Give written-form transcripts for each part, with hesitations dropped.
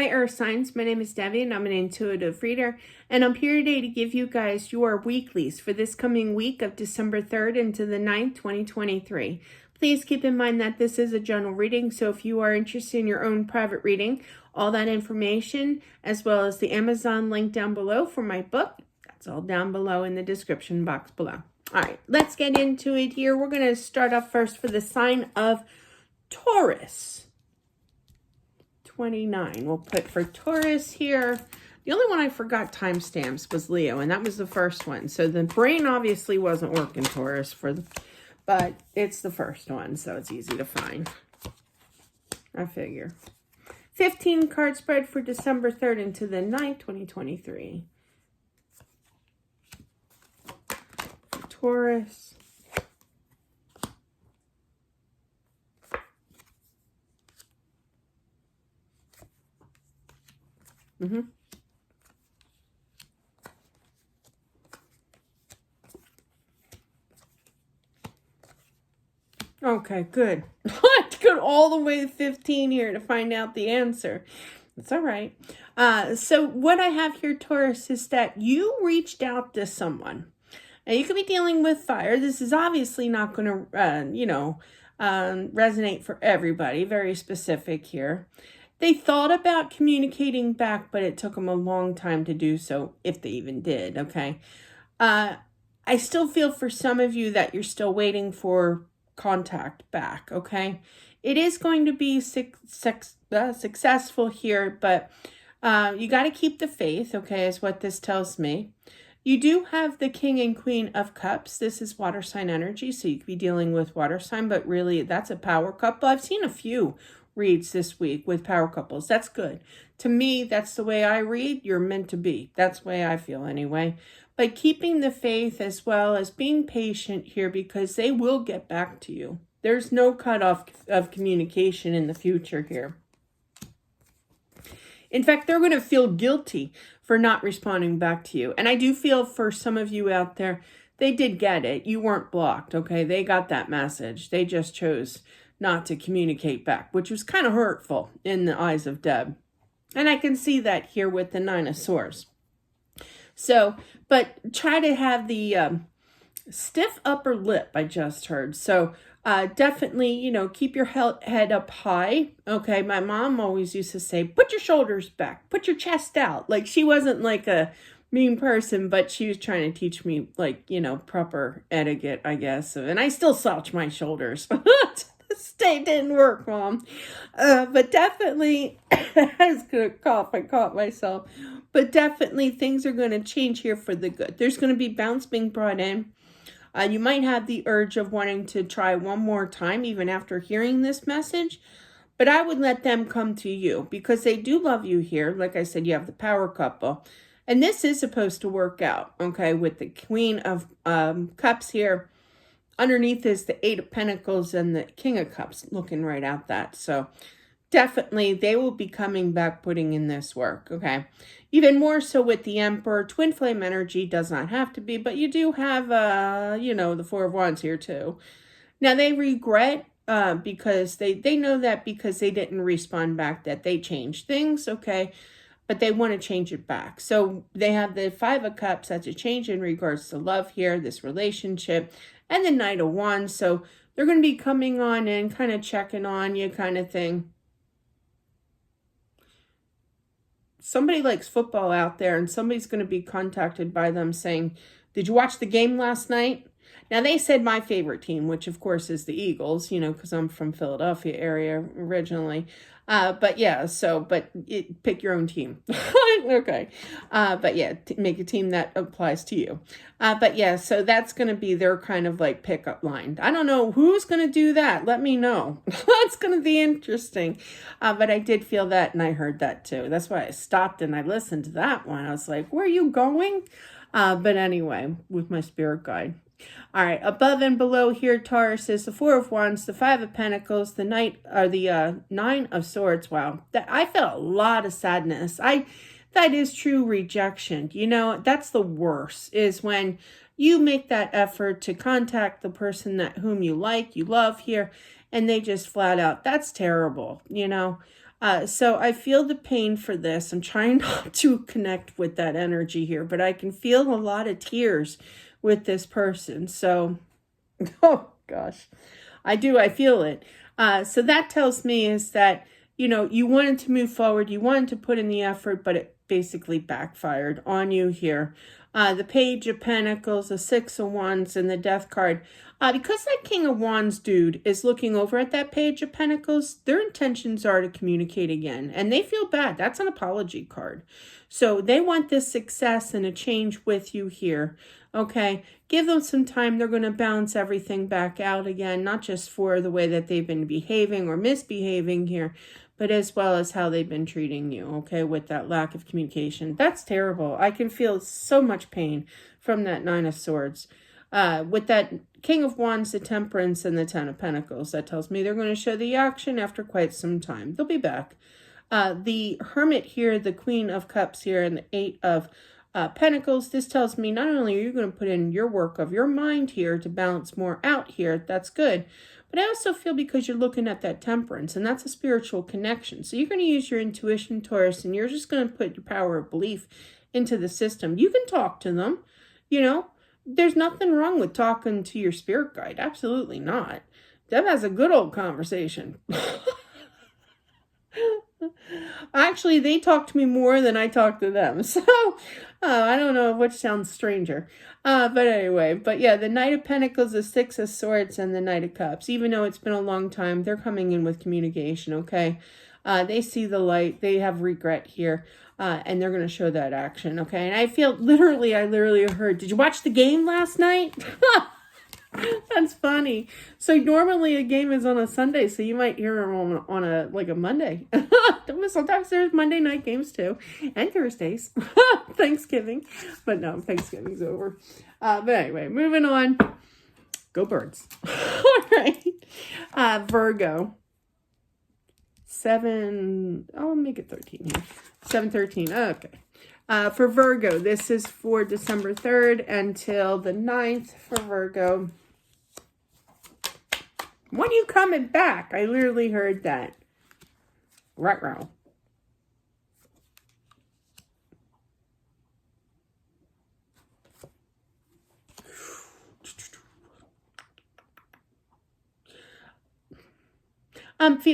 Hi Earth Signs, my name is Debbie and I'm an intuitive reader, and I'm here today to give you guys your weeklies for this coming week of December 3rd into the 9th, 2023. Please keep in mind that this is a general reading, so if you are interested in your own private reading, all that information as well as the Amazon link down below for my book, that's all down below in the description box below. All right, let's get into it here. We're going to start off first for the sign of Taurus. 29. We'll put for Taurus here. The only one I forgot timestamps was Leo, and that was the first one. So the brain obviously wasn't working, Taurus, but it's the first one, so it's easy to find. I figure. 15 card spread for December 3rd into the 9th, 2023. For Taurus. Okay, good. I have to go all the way to 15 here to find out the answer. It's all right. So what I have here, Taurus, is that you reached out to someone. Now, you could be dealing with fire. This is obviously not going to, resonate for everybody. Very specific here. They thought about communicating back, but it took them a long time to do so, if they even did, okay? I still feel for some of you that you're still waiting for contact back, okay? It is going to be successful here, but you got to keep the faith, okay, is what this tells me. You do have the King and Queen of Cups. This is water sign energy, so you could be dealing with water sign, but really that's a power couple. I've seen a few reads this week with power couples. That's good. To me, that's the way I read. You're meant to be. That's the way I feel anyway. But keeping the faith as well as being patient here, because they will get back to you. There's no cutoff of communication in the future here. In fact, they're going to feel guilty for not responding back to you. And I do feel for some of you out there, they did get it. You weren't blocked, okay? They got that message. They just chose not to communicate back, which was kind of hurtful in the eyes of Deb. And I can see that here with the Nine of Swords. So, but try to have the stiff upper lip, I just heard. So definitely, keep your head up high. Okay, my mom always used to say, put your shoulders back, put your chest out. Like, she wasn't like a mean person, but she was trying to teach me, like, proper etiquette, I guess. And I still slouch my shoulders. This day didn't work, Mom. But definitely, I was going to cough. I caught myself. But definitely, things are going to change here for the good. There's going to be bounce being brought in. You might have the urge of wanting to try one more time, even after hearing this message. But I would let them come to you, because they do love you here. Like I said, you have the power couple. And this is supposed to work out, okay, with the Queen of Cups here. Underneath is the Eight of Pentacles and the King of Cups, looking right at that. So definitely they will be coming back, putting in this work, okay? Even more so with the Emperor. Twin flame energy does not have to be, but you do have, the Four of Wands here too. Now they regret because they know that because they didn't respond back that they changed things, okay? But they want to change it back. So they have the Five of Cups. That's a change in regards to love here, this relationship. And the Knight of Wands. So they're going to be coming on and kind of checking on you kind of thing. Somebody likes football out there, and somebody's going to be contacted by them saying, did you watch the game last night? Now, they said my favorite team, which of course is the Eagles, because I'm from Philadelphia area originally. But yeah, pick your own team. Okay. But yeah, make a team that applies to you. But yeah, so that's going to be their kind of like pickup line. I don't know who's going to do that. Let me know. That's going to be interesting. But I did feel that, and I heard that too. That's why I stopped and I listened to that one. I was like, where are you going? But anyway, with my spirit guide. All right, above and below here, Taurus, is the Four of Wands, the Five of Pentacles, the Nine of Swords. Wow, I felt a lot of sadness. That is true rejection. That's the worst, is when you make that effort to contact the person whom you like, you love here, and they just flat out, that's terrible, So I feel the pain for this. I'm trying not to connect with that energy here, but I can feel a lot of tears with this person. So, oh gosh, I do. I feel it. So that tells me is that, you wanted to move forward. You wanted to put in the effort, but it basically backfired on you here. The Page of Pentacles, the Six of Wands, and the Death card. Because that King of Wands dude is looking over at that Page of Pentacles, their intentions are to communicate again. And they feel bad. That's an apology card. So they want this success and a change with you here. Okay, give them some time. They're going to balance everything back out again, not just for the way that they've been behaving or misbehaving here, but as well as how they've been treating you, okay, with that lack of communication. That's terrible. I can feel so much pain from that Nine of Swords. With that King of Wands, the Temperance, and the Ten of Pentacles, that tells me they're going to show the action after quite some time. They'll be back. The Hermit here, the Queen of Cups here, and the Eight of Pentacles, this tells me not only are you going to put in your work of your mind here to balance more out here, that's good, but I also feel because you're looking at that Temperance, and that's a spiritual connection. So you're going to use your intuition, Taurus, and you're just going to put your power of belief into the system. You can talk to them, There's nothing wrong with talking to your spirit guide. Absolutely not. Deb has a good old conversation. Actually, they talk to me more than I talk to them. So, I don't know which sounds stranger. But anyway, the Knight of Pentacles, the Six of Swords, and the Knight of Cups. Even though it's been a long time, they're coming in with communication, okay? They see the light. They have regret here. And they're going to show that action, okay? And I feel, I literally heard, did you watch the game last night? That's funny. So normally a game is on a Sunday, so you might hear them on a Monday. Sometimes there's Monday night games too, and Thursdays. Thanksgiving. But no, Thanksgiving's over. But anyway, moving on. Go Birds. All right. Virgo. I'll make it 13 here. 7/13. Okay. For Virgo, this is for December 3rd until the 9th for Virgo. When are you coming back? I literally heard that. Right.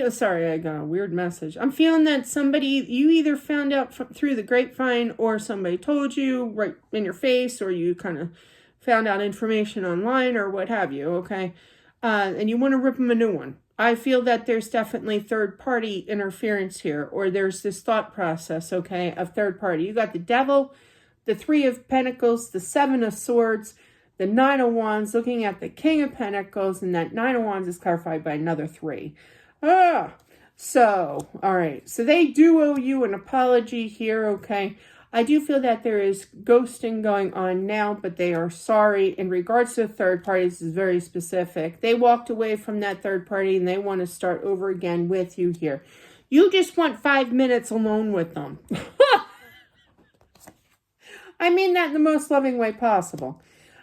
Sorry, I got a weird message. I'm feeling that you either found out through the grapevine or somebody told you right in your face, or you kind of found out information online or what have you, okay? And you want to rip them a new one. I feel that there's definitely third-party interference here, or there's this thought process, okay, of third party. You got the Devil, the Three of Pentacles, the Seven of Swords, the Nine of Wands, looking at the King of Pentacles, and that Nine of Wands is clarified by another 3. So, all right. So they do owe you an apology here, okay? I do feel that there is ghosting going on now, but they are sorry. In regards to third parties, is very specific. They walked away from that third party and they want to start over again with you here. You just want 5 minutes alone with them. I mean that in the most loving way possible.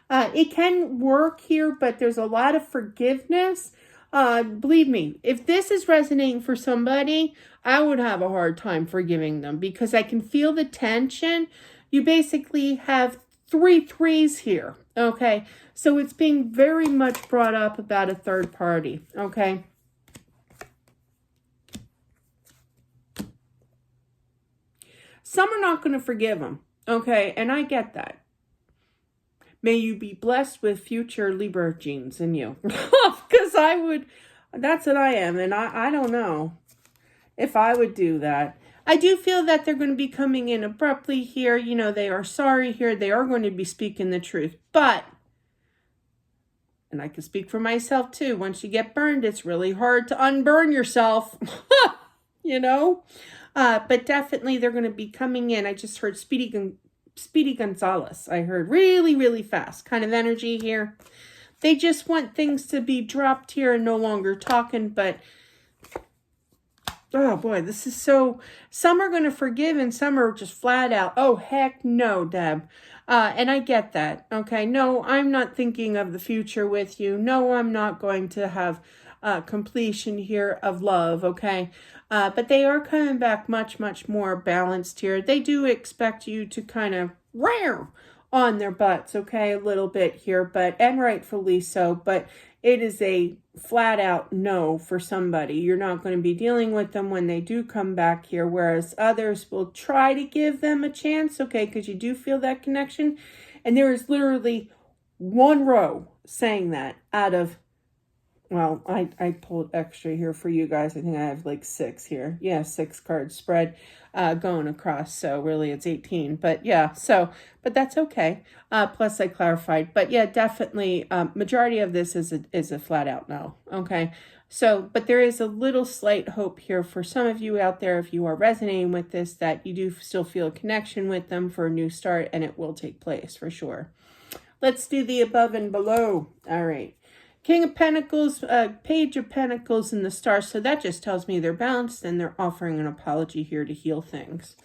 It can work here, but there's a lot of forgiveness. Believe me, if this is resonating for somebody, I would have a hard time forgiving them because I can feel the tension. You basically have 3 threes here, okay? So it's being very much brought up about a third party, okay? Some are not going to forgive them, okay? And I get that. May you be blessed with future Libra genes in you. Because that's what I am. And I don't know if I would do that. I do feel that they're going to be coming in abruptly here. They are sorry here. They are going to be speaking the truth. But, and I can speak for myself too, once you get burned, it's really hard to unburn yourself. But definitely they're going to be coming in. I just heard Speedy Gonzalez. I heard really, really fast kind of energy here. They just want things to be dropped here and no longer talking, but oh boy, this is so, some are going to forgive and some are just flat out, oh heck no, Deb. And I get that, okay? No, I'm not thinking of the future with you. No, I'm not going to have completion here of love, okay? But they are coming back much, much more balanced here. They do expect you to kind of rear on their butts, okay, a little bit here, but, and rightfully so, but it is a flat out no for somebody. You're not going to be dealing with them when they do come back here, whereas others will try to give them a chance, okay, because you do feel that connection. And there is literally one row saying that out of, well, I pulled extra here for you guys. I think I have like 6 here. Yeah, 6 cards spread going across. So really it's 18. But yeah, so, but that's okay. Plus I clarified. But yeah, definitely majority of this is a flat out no. Okay. So, but there is a little slight hope here for some of you out there, if you are resonating with this, that you do still feel a connection with them for a new start, and it will take place for sure. Let's do the above and below. All right. King of Pentacles, Page of Pentacles, and the Stars. So that just tells me they're balanced and they're offering an apology here to heal things.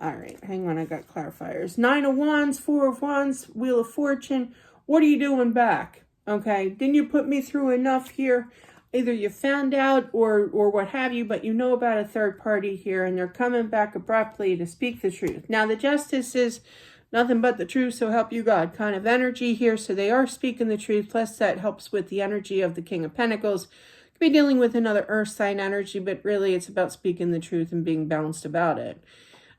All right, hang on, I got clarifiers. 9 of Wands, 4 of Wands, Wheel of Fortune. What are you doing back? Okay, didn't you put me through enough here? Either you found out or what have you, but you know about a third party here, and they're coming back abruptly to speak the truth. Now, the Justice is nothing but the truth, so help you God kind of energy here. So they are speaking the truth. Plus that helps with the energy of the King of Pentacles. Could be dealing with another earth sign energy, but really it's about speaking the truth and being balanced about it.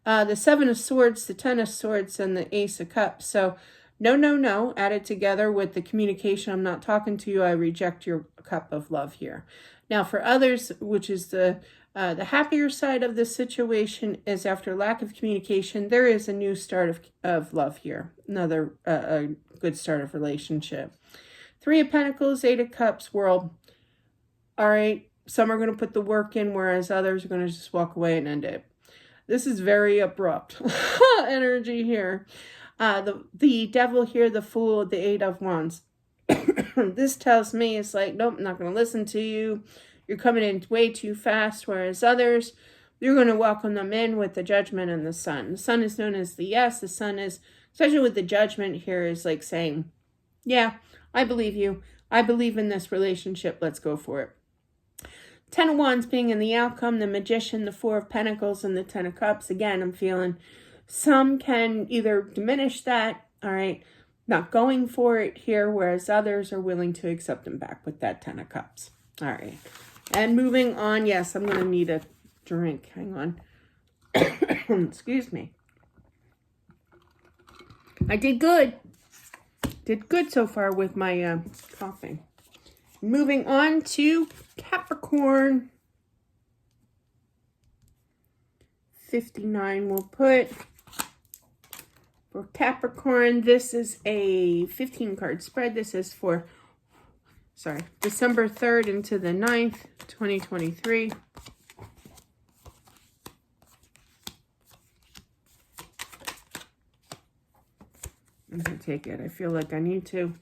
The 7 of Swords, the 10 of Swords, and the Ace of Cups. So no, added together with the communication. I'm not talking to you. I reject your cup of love here. Now for others, which is the happier side of this situation, is after lack of communication, there is a new start of love here. Another a good start of relationship. 3 of Pentacles, 8 of Cups, World. All right, some are going to put the work in, whereas others are going to just walk away and end it. This is very abrupt energy here. The Devil here, the Fool, the 8 of Wands. This tells me it's like, nope, I'm not going to listen to you. You're coming in way too fast, whereas others, you're going to welcome them in with the Judgment and the Sun. The Sun is known as the yes. The Sun is, especially with the Judgment here, is like saying, yeah, I believe you. I believe in this relationship. Let's go for it. 10 of Wands being in the outcome, the Magician, the 4 of Pentacles, and the 10 of Cups. Again, I'm feeling some can either diminish that, all right, not going for it here, whereas others are willing to accept them back with that 10 of Cups. All right. And moving on, yes, I'm going to need a drink. Hang on. Excuse me. I did good. Did good so far with my coughing. Moving on to Capricorn. 59 we'll put. For Capricorn, this is a 15 card spread. This is for December 3rd into the 9th, 2023. I'm going to take it. I feel like I need to.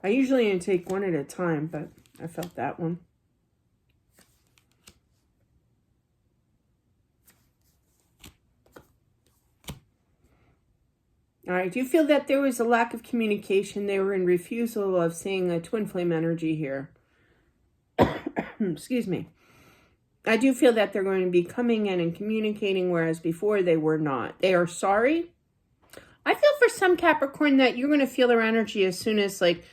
I usually only take one at a time, but I felt that one. All right, do you feel that there was a lack of communication? They were in refusal of seeing a twin flame energy here. Excuse me. I do feel that they're going to be coming in and communicating, whereas before they were not. They are sorry. I feel for some Capricorn that you're going to feel their energy as soon as, like,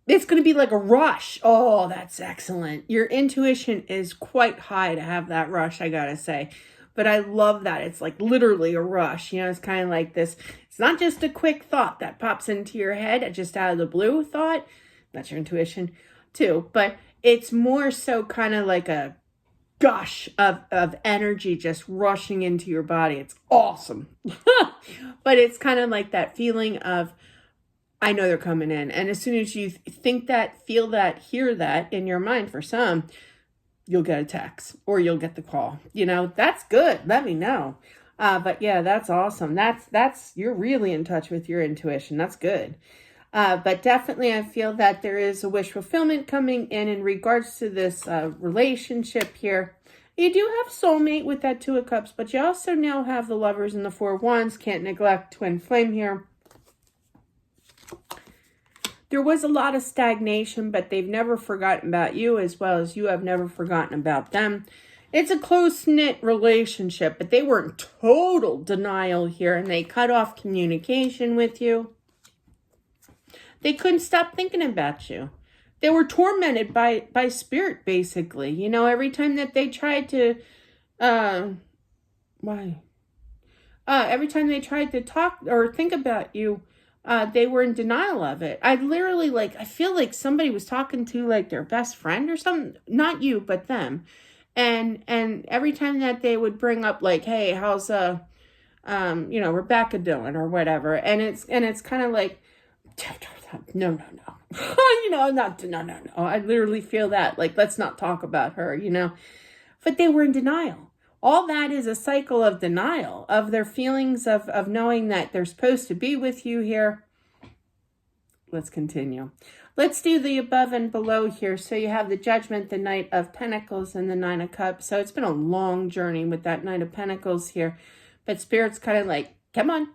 it's going to be like a rush. Oh, that's excellent. Your intuition is quite high to have that rush, I got to say. But I love that. It's like literally a rush. You know, it's kind of like this. It's not just a quick thought that pops into your head, just out of the blue thought. That's your intuition too. But it's more so kind of like a gush of energy just rushing into your body. It's awesome. But it's kind of like that feeling of, I know they're coming in. And as soon as you think that, feel that, hear that in your mind, for some, you'll get a text or you'll get the call. You know, that's good. Let me know. But yeah, that's awesome. That's you're really in touch with your intuition. That's good. But definitely I feel that there is a wish fulfillment coming in regards to this relationship here. You do have soulmate with that 2 of Cups, but you also now have the Lovers and the 4 of Wands. Can't neglect twin flame here. There was a lot of stagnation, but they've never forgotten about you, as well as you have never forgotten about them. It's a close-knit relationship, but they were in total denial here, and they cut off communication with you. They couldn't stop thinking about you. They were tormented by spirit, basically. You know, every time that they tried to, every time they tried to talk or think about you, they were in denial of it. I literally, I feel like somebody was talking to, their best friend or something. Not you, but them. And every time that they would bring up, hey, how's, Rebecca doing or whatever. And it's kind of like, no. No. I literally feel that, let's not talk about her, But they were in denial. All that is a cycle of denial of their feelings of knowing that they're supposed to be with you here. Let's continue. Let's do the above and below here. So you have the Judgment, the Knight of Pentacles, and the Nine of Cups. So it's been a long journey with that Knight of Pentacles here. But Spirit's kind of like, come on.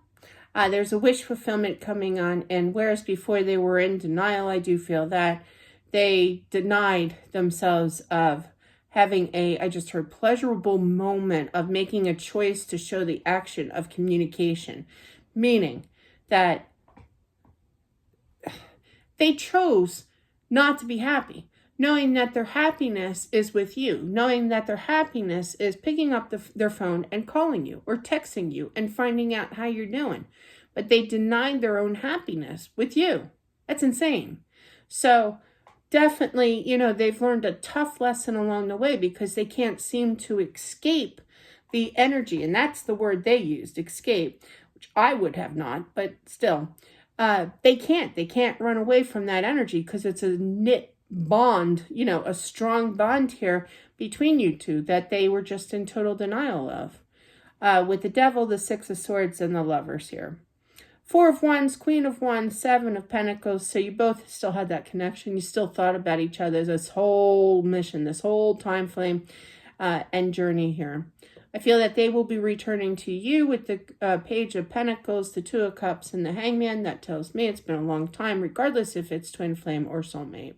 There's a wish fulfillment coming on. And whereas before they were in denial, I do feel that they denied themselves of having I just heard, pleasurable moment of making a choice to show the action of communication. Meaning that they chose not to be happy, knowing that their happiness is with you, knowing that their happiness is picking up their phone and calling you or texting you and finding out how you're doing. But they denied their own happiness with you. That's insane. So definitely, they've learned a tough lesson along the way because they can't seem to escape the energy. And that's the word they used, escape, which I would have not, but still. They can't run away from that energy because it's a knit bond, a strong bond here between you two that they were just in total denial of. With the Devil, the Six of Swords, and the Lovers here. Four of Wands, Queen of Wands, Seven of Pentacles. So you both still had that connection. You still thought about each other this whole mission, this whole time frame and journey here. I feel that they will be returning to you with the Page of Pentacles, the Two of Cups, and the Hangman. That tells me it's been a long time, regardless if it's twin flame or soulmate.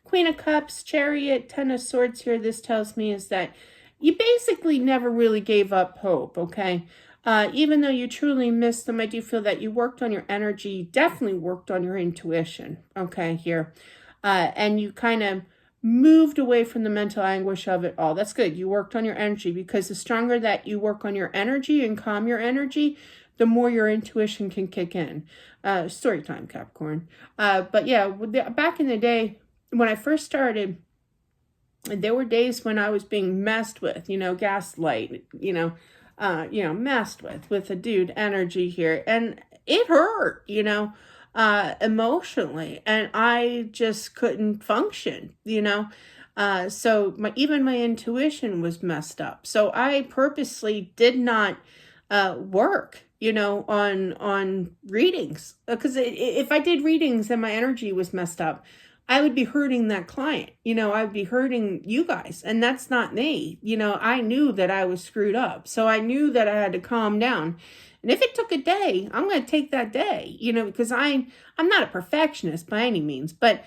Queen of Cups, Chariot, Ten of Swords here. This tells me is that you basically never really gave up hope, okay? Even though you truly missed them, I do feel that you worked on your energy, definitely worked on your intuition, okay, here. And you kind of moved away from the mental anguish of it all. That's good. You worked on your energy because the stronger that you work on your energy and calm your energy, the more your intuition can kick in. Story time, Capricorn. But yeah, back in the day when I first started, there were days when I was being messed with, gaslight, messed with a dude energy here. And it hurt, emotionally. And I just couldn't function, So even my intuition was messed up. So I purposely did not work, on readings. Because if I did readings and my energy was messed up, I would be hurting that client, I would be hurting you guys, and that's not me. I knew that I was screwed up. So I knew that I had to calm down. And if it took a day, I'm going to take that day, because I'm not a perfectionist by any means, but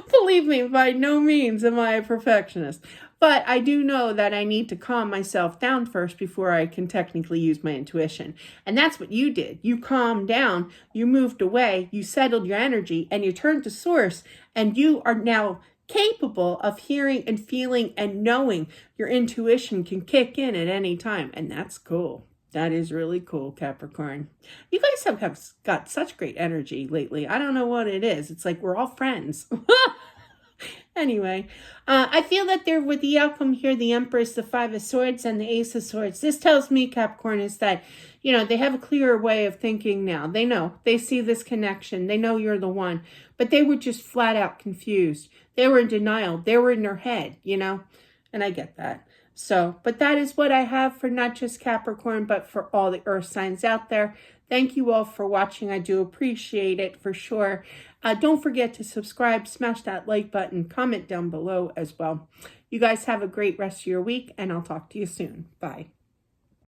believe me, by no means am I a perfectionist. But I do know that I need to calm myself down first before I can technically use my intuition. And that's what you did. You calmed down, you moved away, you settled your energy, and you turned to source, and you are now capable of hearing and feeling and knowing your intuition can kick in at any time. And that's cool. That is really cool, Capricorn. You guys have got such great energy lately. I don't know what it is. It's like we're all friends. Anyway, I feel that they're with the outcome here, the Empress, the Five of Swords, and the Ace of Swords. This tells me, Capricorn, is that, they have a clearer way of thinking now. They know. They see this connection. They know you're the one. But they were just flat out confused. They were in denial. They were in their head, And I get that. So, but that is what I have for not just Capricorn, but for all the earth signs out there. Thank you all for watching. I do appreciate it for sure. Don't forget to subscribe, smash that like button, comment down below as well. You guys have a great rest of your week, and I'll talk to you soon. Bye.